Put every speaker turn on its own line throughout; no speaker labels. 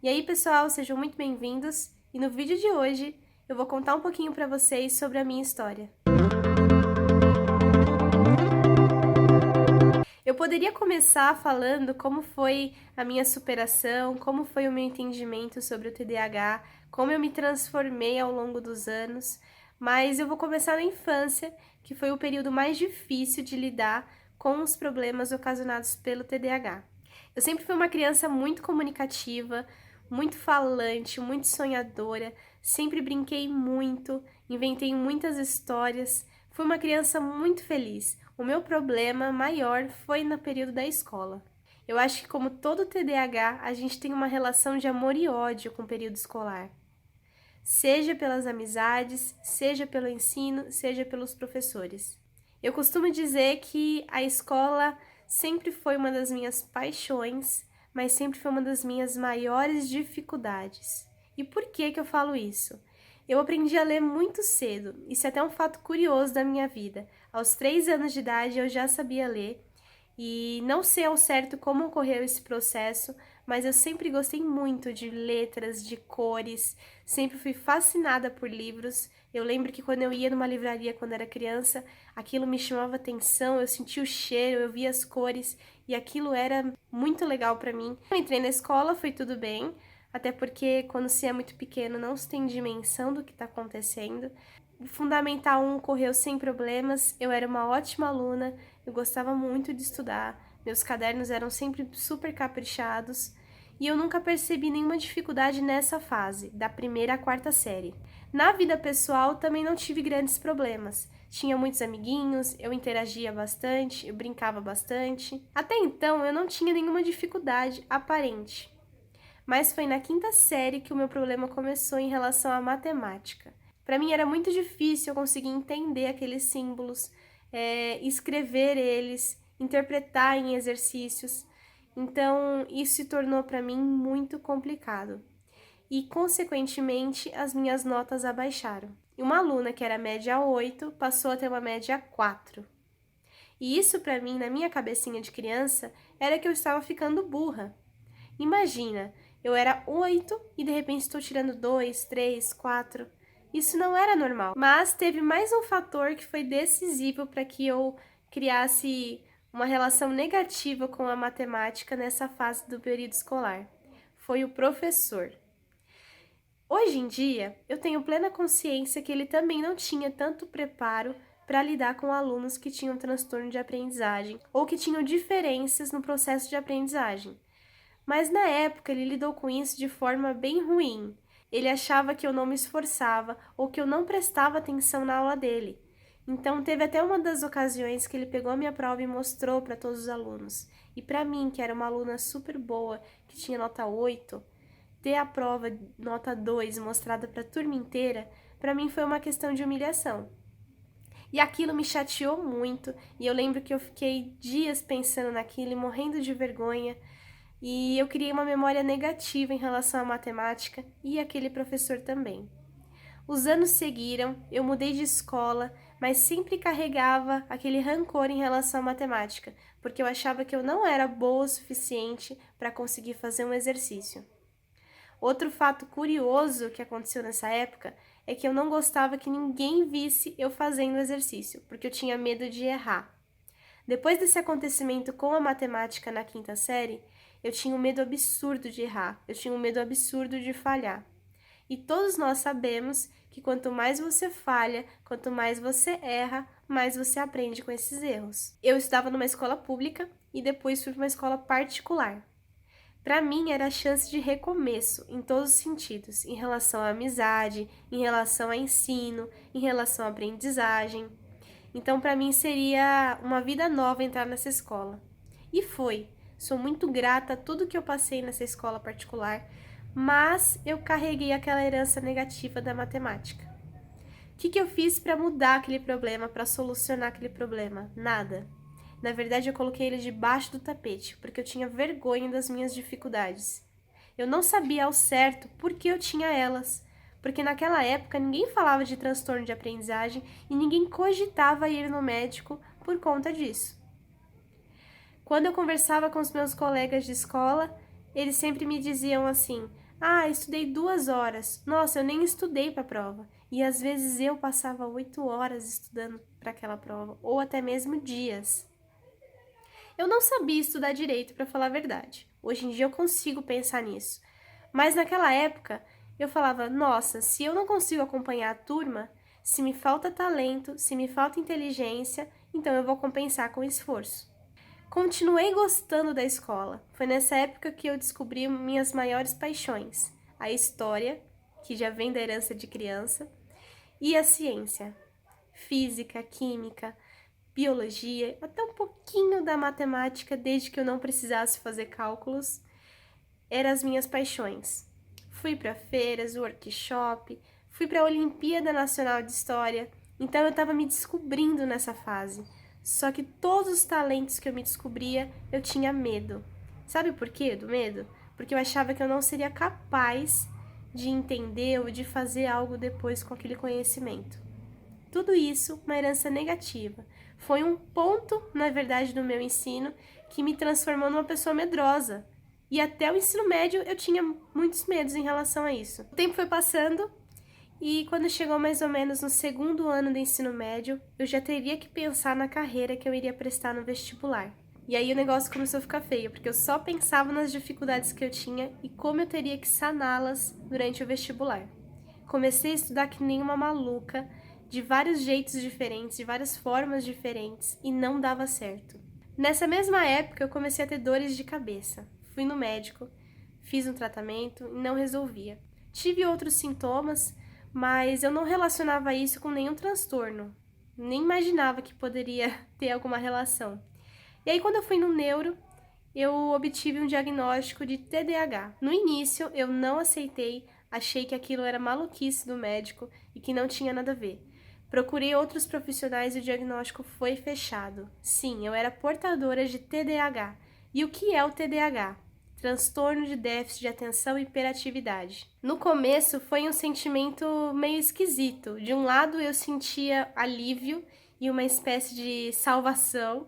E aí, pessoal, sejam muito bem-vindos e no vídeo de hoje eu vou contar um pouquinho para vocês sobre a minha história. Eu poderia começar falando como foi a minha superação, como foi o meu entendimento sobre o TDAH, como eu me transformei ao longo dos anos, mas eu vou começar na infância, que foi o período mais difícil de lidar com os problemas ocasionados pelo TDAH. Eu sempre fui uma criança muito comunicativa, muito falante, muito sonhadora, sempre brinquei muito, inventei muitas histórias, fui uma criança muito feliz. O meu problema maior foi no período da escola. Eu acho que, como todo TDAH, a gente tem uma relação de amor e ódio com o período escolar. Seja pelas amizades, seja pelo ensino, seja pelos professores. Eu costumo dizer que a escola sempre foi uma das minhas paixões, mas sempre foi uma das minhas maiores dificuldades. E por que eu falo isso? Eu aprendi a ler muito cedo, isso é até um fato curioso da minha vida. Aos 3 anos de idade eu já sabia ler, e não sei ao certo como ocorreu esse processo, mas eu sempre gostei muito de letras, de cores, sempre fui fascinada por livros. Eu lembro que quando eu ia numa livraria quando era criança, aquilo me chamava atenção, eu sentia o cheiro, eu via as cores e aquilo era muito legal para mim. Eu entrei na escola, foi tudo bem, até porque quando se é muito pequeno não se tem dimensão do que está acontecendo. O Fundamental 1 correu sem problemas, eu era uma ótima aluna, eu gostava muito de estudar, meus cadernos eram sempre super caprichados e eu nunca percebi nenhuma dificuldade nessa fase, da primeira à quarta série. Na vida pessoal também não tive grandes problemas, tinha muitos amiguinhos, eu interagia bastante, eu brincava bastante. Até então eu não tinha nenhuma dificuldade aparente, mas foi na quinta série que o meu problema começou em relação à matemática. Para mim era muito difícil eu conseguir entender aqueles símbolos, escrever eles, interpretar em exercícios. Então, isso se tornou para mim muito complicado. E, consequentemente, as minhas notas abaixaram. E uma aluna que era média 8 passou a ter uma média 4. E isso para mim, na minha cabecinha de criança, era que eu estava ficando burra. Imagina, eu era 8 e de repente estou tirando 2, 3, 4. Isso não era normal. Mas teve mais um fator que foi decisivo para que eu criasse uma relação negativa com a matemática nessa fase do período escolar. Foi o professor. Hoje em dia, eu tenho plena consciência que ele também não tinha tanto preparo para lidar com alunos que tinham transtorno de aprendizagem ou que tinham diferenças no processo de aprendizagem. Mas na época ele lidou com isso de forma bem ruim. Ele achava que eu não me esforçava ou que eu não prestava atenção na aula dele. Então teve até uma das ocasiões que ele pegou a minha prova e mostrou para todos os alunos. E para mim, que era uma aluna super boa, que tinha nota 8, ter a prova nota 2 mostrada para a turma inteira, para mim foi uma questão de humilhação. E aquilo me chateou muito, e eu lembro que eu fiquei dias pensando naquilo e morrendo de vergonha. E eu criei uma memória negativa em relação à matemática e aquele professor também. Os anos seguiram, eu mudei de escola, mas sempre carregava aquele rancor em relação à matemática, porque eu achava que eu não era boa o suficiente para conseguir fazer um exercício. Outro fato curioso que aconteceu nessa época é que eu não gostava que ninguém visse eu fazendo o exercício, porque eu tinha medo de errar. Depois desse acontecimento com a matemática na quinta série, eu tinha um medo absurdo de errar, eu tinha um medo absurdo de falhar. E todos nós sabemos que quanto mais você falha, quanto mais você erra, mais você aprende com esses erros. Eu estudava numa escola pública e depois fui para uma escola particular. Para mim era a chance de recomeço em todos os sentidos, em relação à amizade, em relação ao ensino, em relação à aprendizagem. Então, para mim seria uma vida nova entrar nessa escola. E foi. Sou muito grata a tudo que eu passei nessa escola particular, mas eu carreguei aquela herança negativa da matemática. O que eu fiz para mudar aquele problema, para solucionar aquele problema? Nada. Na verdade, eu coloquei ele debaixo do tapete, porque eu tinha vergonha das minhas dificuldades. Eu não sabia ao certo por que eu tinha elas, porque naquela época ninguém falava de transtorno de aprendizagem e ninguém cogitava ir no médico por conta disso. Quando eu conversava com os meus colegas de escola, eles sempre me diziam assim: Ah, estudei 2 horas. Nossa, eu nem estudei para a prova. E às vezes eu passava 8 horas estudando para aquela prova, ou até mesmo dias. Eu não sabia estudar direito, para falar a verdade. Hoje em dia eu consigo pensar nisso. Mas naquela época eu falava: nossa, se eu não consigo acompanhar a turma, se me falta talento, se me falta inteligência, então eu vou compensar com esforço. Continuei gostando da escola. Foi nessa época que eu descobri minhas maiores paixões: a história, que já vem da herança de criança, e a ciência, física, química, biologia, até um pouquinho da matemática, desde que eu não precisasse fazer cálculos, eram as minhas paixões. Fui para feiras, workshop, fui para a Olimpíada Nacional de História, então eu estava me descobrindo nessa fase. Só que todos os talentos que eu me descobria, eu tinha medo. Sabe por quê do medo? Porque eu achava que eu não seria capaz de entender ou de fazer algo depois com aquele conhecimento. Tudo isso uma herança negativa. Foi um ponto, na verdade, do meu ensino que me transformou numa pessoa medrosa. E até o ensino médio eu tinha muitos medos em relação a isso. O tempo foi passando e quando chegou mais ou menos no segundo ano do ensino médio, eu já teria que pensar na carreira que eu iria prestar no vestibular. E aí o negócio começou a ficar feio, porque eu só pensava nas dificuldades que eu tinha e como eu teria que saná-las durante o vestibular. Comecei a estudar que nem uma maluca, de vários jeitos diferentes, de várias formas diferentes, e não dava certo. Nessa mesma época, eu comecei a ter dores de cabeça. Fui no médico, fiz um tratamento e não resolvia. Tive outros sintomas, mas eu não relacionava isso com nenhum transtorno. Nem imaginava que poderia ter alguma relação. E aí, quando eu fui no neuro, eu obtive um diagnóstico de TDAH. No início, eu não aceitei, achei que aquilo era maluquice do médico e que não tinha nada a ver. Procurei outros profissionais e o diagnóstico foi fechado. Sim, eu era portadora de TDAH. E o que é o TDAH? Transtorno de déficit de atenção e hiperatividade. No começo foi um sentimento meio esquisito. De um lado eu sentia alívio e uma espécie de salvação,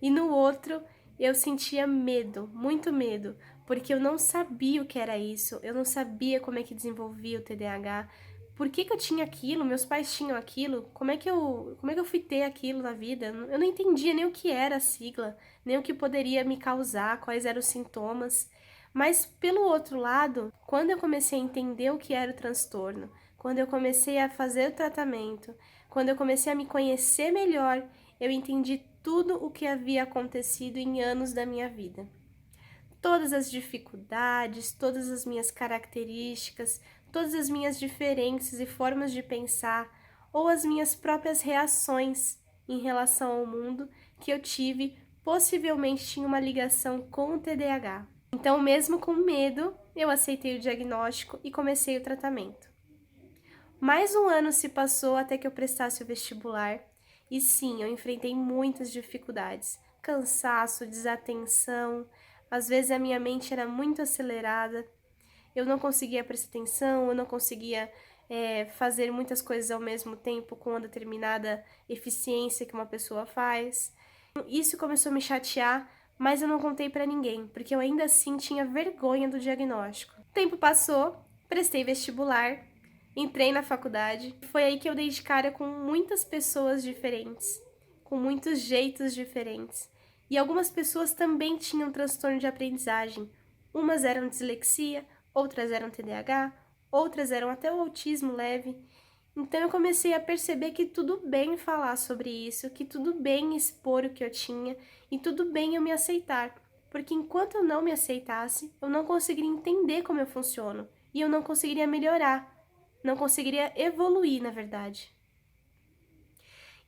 e no outro eu sentia medo, muito medo, porque eu não sabia o que era isso, eu não sabia como é que desenvolvia o TDAH, por que eu tinha aquilo, meus pais tinham aquilo, como é que eu fui ter aquilo na vida? Eu não entendia nem o que era a sigla, nem o que poderia me causar, quais eram os sintomas. Mas, pelo outro lado, quando eu comecei a entender o que era o transtorno, quando eu comecei a fazer o tratamento, quando eu comecei a me conhecer melhor, eu entendi tudo o que havia acontecido em anos da minha vida. Todas as dificuldades, todas as minhas características, todas as minhas diferenças e formas de pensar, ou as minhas próprias reações em relação ao mundo que eu tive, possivelmente tinha uma ligação com o TDAH. Então, mesmo com medo, eu aceitei o diagnóstico e comecei o tratamento. Mais um ano se passou até que eu prestasse o vestibular, e sim, eu enfrentei muitas dificuldades, cansaço, desatenção, às vezes a minha mente era muito acelerada, eu não conseguia prestar atenção, eu não conseguia fazer muitas coisas ao mesmo tempo com uma determinada eficiência que uma pessoa faz. Isso começou a me chatear, mas eu não contei pra ninguém, porque eu ainda assim tinha vergonha do diagnóstico. O tempo passou, prestei vestibular, entrei na faculdade. Foi aí que eu dei de cara com muitas pessoas diferentes, com muitos jeitos diferentes. E algumas pessoas também tinham transtorno de aprendizagem. Umas eram dislexia, outras eram TDAH, outras eram até o autismo leve. Então eu comecei a perceber que tudo bem falar sobre isso, que tudo bem expor o que eu tinha e tudo bem eu me aceitar. Porque enquanto eu não me aceitasse, eu não conseguiria entender como eu funciono e eu não conseguiria melhorar. Não conseguiria evoluir, na verdade.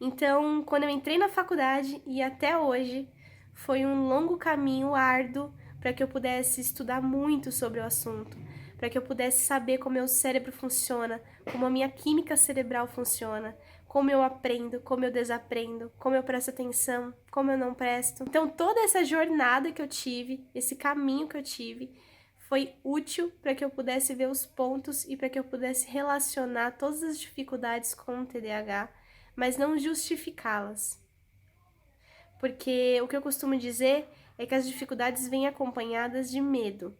Então, quando eu entrei na faculdade e até hoje, foi um longo caminho árduo para que eu pudesse estudar muito sobre o assunto, para que eu pudesse saber como meu cérebro funciona, como a minha química cerebral funciona, como eu aprendo, como eu desaprendo, como eu presto atenção, como eu não presto. Então, toda essa jornada que eu tive, esse caminho que eu tive, foi útil para que eu pudesse ver os pontos e para que eu pudesse relacionar todas as dificuldades com o TDAH, mas não justificá-las. Porque o que eu costumo dizer é que as dificuldades vêm acompanhadas de medo.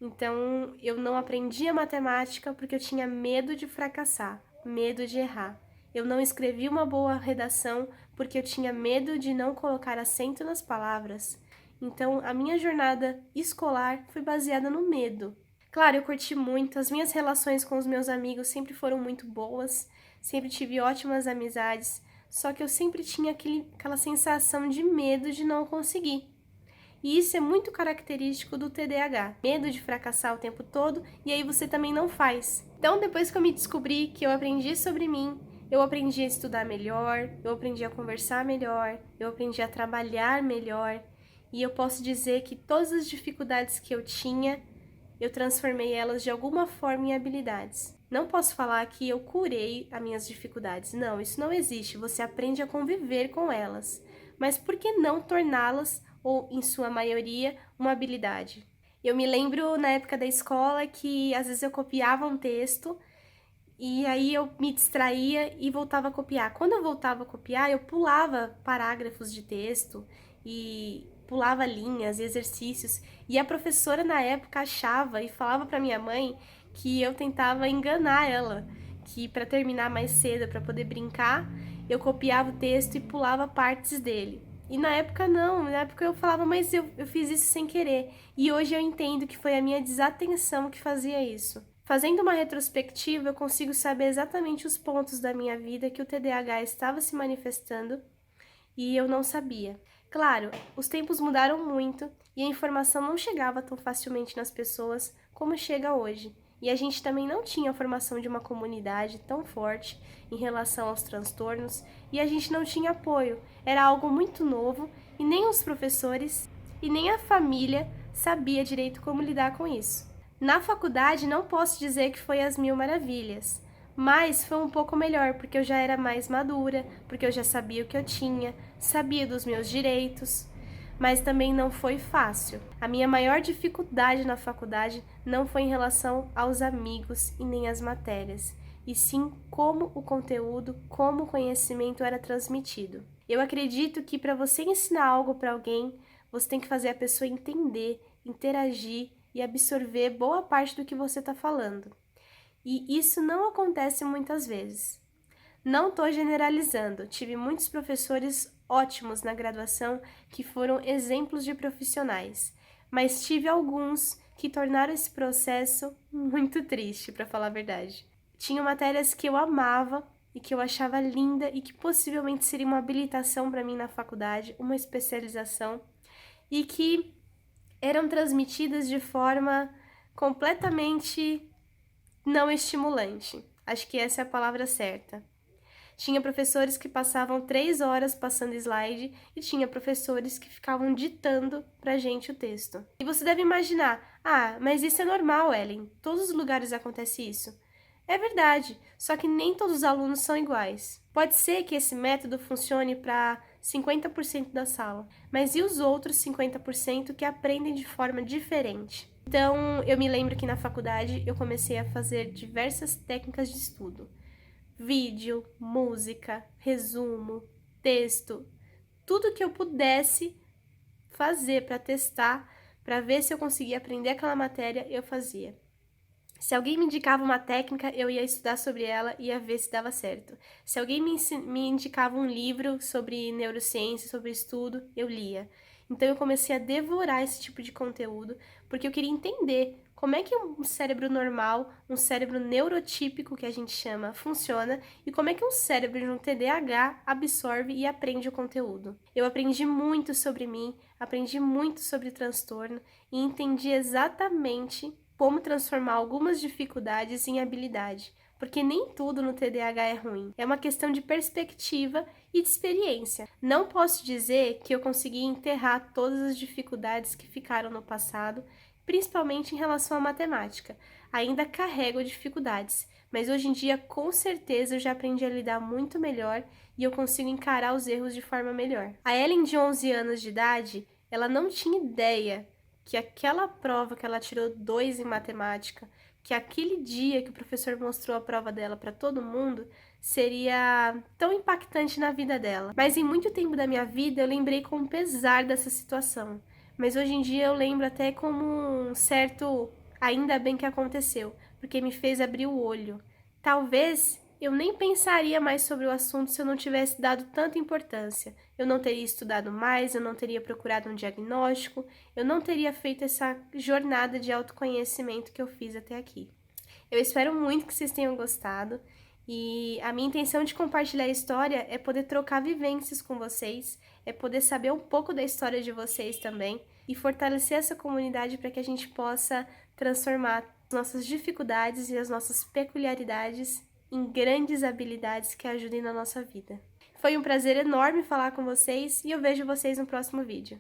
Então, eu não aprendia matemática porque eu tinha medo de fracassar, medo de errar. Eu não escrevi uma boa redação porque eu tinha medo de não colocar acento nas palavras. Então, a minha jornada escolar foi baseada no medo. Claro, eu curti muito, as minhas relações com os meus amigos sempre foram muito boas, sempre tive ótimas amizades, só que eu sempre tinha aquela sensação de medo de não conseguir. E isso é muito característico do TDAH, medo de fracassar o tempo todo, e aí você também não faz. Então, depois que eu me descobri, que eu aprendi sobre mim, eu aprendi a estudar melhor, eu aprendi a conversar melhor, eu aprendi a trabalhar melhor, e eu posso dizer que todas as dificuldades que eu tinha, eu transformei elas de alguma forma em habilidades. Não posso falar que eu curei as minhas dificuldades. Não, isso não existe. Você aprende a conviver com elas. Mas por que não torná-las, ou em sua maioria, uma habilidade? Eu me lembro na época da escola que às vezes eu copiava um texto e aí eu me distraía e voltava a copiar. Quando eu voltava a copiar, eu pulava parágrafos de texto e pulava linhas e exercícios. E a professora na época achava e falava para minha mãe que eu tentava enganar ela, que para terminar mais cedo, para poder brincar, eu copiava o texto e pulava partes dele. E na época não, na época eu falava, mas eu fiz isso sem querer. E hoje eu entendo que foi a minha desatenção que fazia isso. Fazendo uma retrospectiva, eu consigo saber exatamente os pontos da minha vida que o TDAH estava se manifestando e eu não sabia. Claro, os tempos mudaram muito e a informação não chegava tão facilmente nas pessoas como chega hoje. E a gente também não tinha a formação de uma comunidade tão forte em relação aos transtornos e a gente não tinha apoio. Era algo muito novo e nem os professores e nem a família sabia direito como lidar com isso. Na faculdade, não posso dizer que foi às mil maravilhas, mas foi um pouco melhor, porque eu já era mais madura, porque eu já sabia o que eu tinha, sabia dos meus direitos, mas também não foi fácil. A minha maior dificuldade na faculdade não foi em relação aos amigos e nem às matérias, e sim como o conteúdo, como o conhecimento era transmitido. Eu acredito que para você ensinar algo para alguém, você tem que fazer a pessoa entender, interagir e absorver boa parte do que você está falando. E isso não acontece muitas vezes. Não estou generalizando, tive muitos professores ótimos na graduação que foram exemplos de profissionais, mas tive alguns que tornaram esse processo muito triste, para falar a verdade. Tinha matérias que eu amava e que eu achava linda e que possivelmente seria uma habilitação para mim na faculdade, uma especialização, e que eram transmitidas de forma completamente não estimulante. Acho que essa é a palavra certa. Tinha professores que passavam 3 horas passando slide e tinha professores que ficavam ditando pra gente o texto. E você deve imaginar, mas isso é normal, Ellen, todos os lugares acontece isso. É verdade, só que nem todos os alunos são iguais. Pode ser que esse método funcione para 50% da sala, mas e os outros 50% que aprendem de forma diferente? Então, eu me lembro que na faculdade eu comecei a fazer diversas técnicas de estudo. Vídeo, música, resumo, texto, tudo que eu pudesse fazer para testar, para ver se eu conseguia aprender aquela matéria, eu fazia. Se alguém me indicava uma técnica, eu ia estudar sobre ela e ia ver se dava certo. Se alguém me indicava um livro sobre neurociência, sobre estudo, eu lia. Então eu comecei a devorar esse tipo de conteúdo, porque eu queria entender como é que um cérebro normal, um cérebro neurotípico, que a gente chama, funciona, e como é que um cérebro de um TDAH absorve e aprende o conteúdo. Eu aprendi muito sobre mim, aprendi muito sobre transtorno e entendi exatamente como transformar algumas dificuldades em habilidade, porque nem tudo no TDAH é ruim. É uma questão de perspectiva e de experiência. Não posso dizer que eu consegui enterrar todas as dificuldades que ficaram no passado, principalmente em relação à matemática. Ainda carrego dificuldades, mas hoje em dia, com certeza, eu já aprendi a lidar muito melhor e eu consigo encarar os erros de forma melhor. A Ellen, de 11 anos de idade, ela não tinha ideia que aquela prova que ela tirou 2 em matemática, que aquele dia que o professor mostrou a prova dela para todo mundo, seria tão impactante na vida dela. Mas em muito tempo da minha vida eu lembrei com pesar dessa situação. Mas hoje em dia eu lembro até como um certo Ainda bem que aconteceu, porque me fez abrir o olho. Talvez eu nem pensaria mais sobre o assunto se eu não tivesse dado tanta importância. Eu não teria estudado mais, eu não teria procurado um diagnóstico, eu não teria feito essa jornada de autoconhecimento que eu fiz até aqui. Eu espero muito que vocês tenham gostado e a minha intenção de compartilhar a história é poder trocar vivências com vocês, é poder saber um pouco da história de vocês também e fortalecer essa comunidade para que a gente possa transformar nossas dificuldades e as nossas peculiaridades em grandes habilidades que ajudem na nossa vida. Foi um prazer enorme falar com vocês e eu vejo vocês no próximo vídeo.